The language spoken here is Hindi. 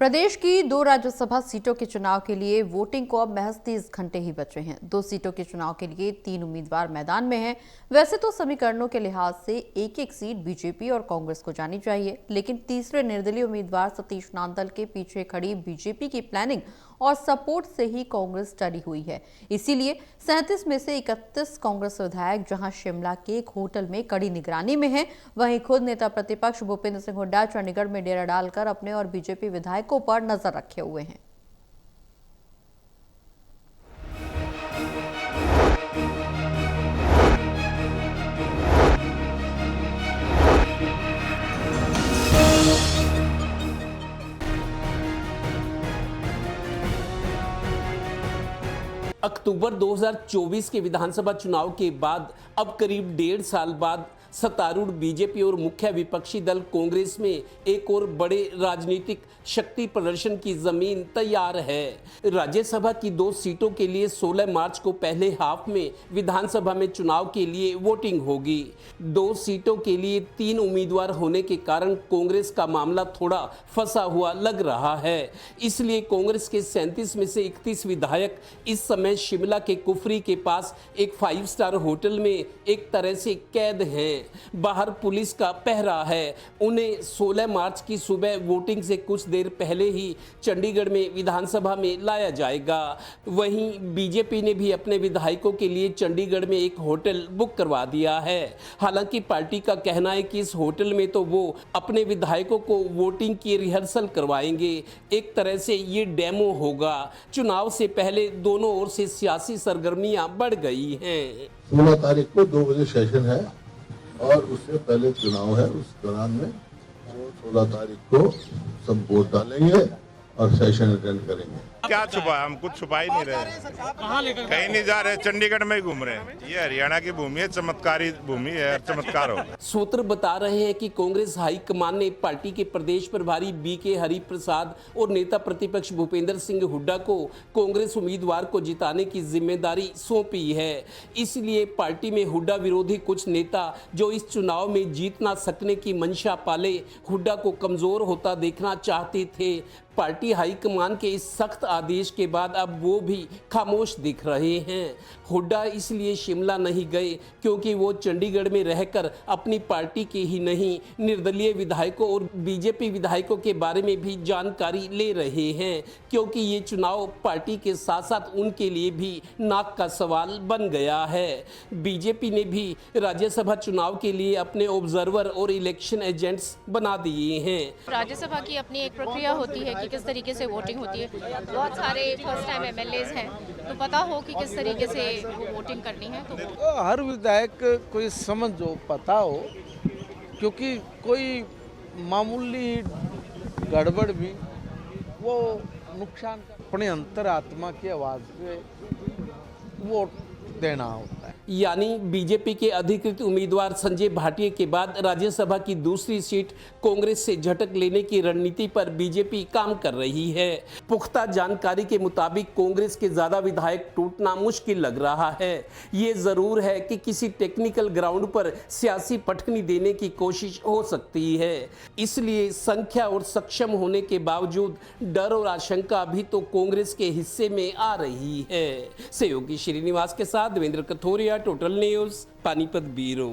प्रदेश की 2 राज्यसभा सीटों के चुनाव के लिए वोटिंग को अब महज 30 घंटे ही बचे हैं। 2 सीटों के चुनाव के लिए 3 उम्मीदवार मैदान में हैं। वैसे तो समीकरणों के लिहाज से एक-एक सीट बीजेपी और कांग्रेस को जानी चाहिए, लेकिन तीसरे निर्दलीय उम्मीदवार सतीश नांदल के पीछे खड़ी बीजेपी की प्लानिंग और सपोर्ट से ही कांग्रेस डरी हुई है। इसीलिए 37 में से 31 कांग्रेस विधायक जहां शिमला के एक होटल में कड़ी निगरानी में हैं, वहीं खुद नेता प्रतिपक्ष भूपेंद्र सिंह हुड्डा चंडीगढ़ में डेरा डालकर अपने और बीजेपी विधायकों पर नजर रखे हुए हैं। अक्टूबर 2024 के विधानसभा चुनाव के बाद अब करीब 1.5 साल बाद सत्तारूढ़ बीजेपी और मुख्य विपक्षी दल कांग्रेस में एक और बड़े राजनीतिक शक्ति प्रदर्शन की जमीन तैयार है। राज्यसभा की 2 सीटों के लिए 16 मार्च को पहले हाफ में विधानसभा में चुनाव के लिए वोटिंग होगी। 2 सीटों के लिए 3 उम्मीदवार होने के कारण कांग्रेस का मामला थोड़ा फंसा हुआ लग रहा है। इसलिए कांग्रेस के 37 में से 31 विधायक इस समय शिमला के कुफरी के पास एक 5 स्टार होटल में एक तरह से कैद हैं। बाहर पुलिस का पहरा है। उन्हें 16 मार्च की सुबह वोटिंग से कुछ देर पहले ही चंडीगढ़ में विधानसभा में लाया जाएगा। वहीं बीजेपी ने भी अपने विधायकों के लिए चंडीगढ़ में एक होटल बुक करवा दिया है। हालांकि पार्टी का कहना है कि इस होटल में तो वो अपने विधायकों को वोटिंग की रिहर्सल करवाएंगे। एक तरह से ये डेमो होगा। चुनाव से पहले दोनों ओर से सियासी सरगर्मियां बढ़ गई हैं। 16 तारीख को 2 बजे सेशन है और उससे पहले चुनाव है। उस दौरान में 16 तारीख को सब वोट डालेंगे और सेशन अटेंड करेंगे। क्या छुपा, हम कुछ छुपा ही नहीं रहे, कहीं नहीं जा रहे, चंडीगढ़ में ही घूम रहे हैं। ये हरियाणा की भूमि है, चमत्कारी भूमि है, चमत्कार होगा। सूत्र बता रहे हैं कि कांग्रेस हाईकमान ने पार्टी के प्रदेश प्रभारी बीके हरिप्रसाद और नेता प्रतिपक्ष भूपेंद्र सिंह हुड्डा को कांग्रेस उम्मीदवार को जिताने की जिम्मेदारी सौंपी है। इसलिए पार्टी में हुड्डा विरोधी कुछ नेता जो इस चुनाव में जीत ना सकने की मंशा पाले हुड्डा को कमजोर होता देखना चाहते थे। पार्टी हाईकमान के इस सख्त आदेश के बाद अब वो भी खामोश दिख रहे हैं। हुड्डा इसलिए शिमला नहीं गए क्योंकि वो चंडीगढ़ में रहकर अपनी पार्टी के ही नहीं निर्दलीय विधायकों और बीजेपी विधायकों के बारे में भी जानकारी ले रहे हैं, क्योंकि ये चुनाव पार्टी के साथ साथ उनके लिए भी नाक का सवाल बन गया है। बीजेपी ने भी राज्यसभा चुनाव के लिए अपने ऑब्जर्वर और इलेक्शन एजेंट्स बना दिए हैं। राज्यसभा की अपनी एक प्रक्रिया होती है कि किस तरीके से वोटिंग होती है। बहुत सारे फर्स्ट टाइम एमएलएज हैं, तो पता हो कि किस तरीके से वोटिंग करनी है। तो हर विधायक कोई समझ हो, पता हो, क्योंकि कोई मामूली गड़बड़ भी वो नुकसान कर अपने अंतरात्मा की आवाज़ पे वोट देना होता है। यानी बीजेपी के अधिकृत उम्मीदवार संजय भाटिया के बाद राज्यसभा की दूसरी सीट कांग्रेस से झटक लेने की रणनीति पर बीजेपी काम कर रही है। पुख्ता जानकारी के मुताबिक कांग्रेस के ज्यादा विधायक टूटना मुश्किल लग रहा है। ये जरूर है कि किसी टेक्निकल ग्राउंड पर सियासी पटखनी देने की कोशिश हो सकती है। इसलिए संख्या और सक्षम होने के बावजूद डर और आशंका भी तो कांग्रेस के हिस्से में आ रही है। सहयोगी श्रीनिवास के साथ Devendra Kathoria, total news, Panipat bureau.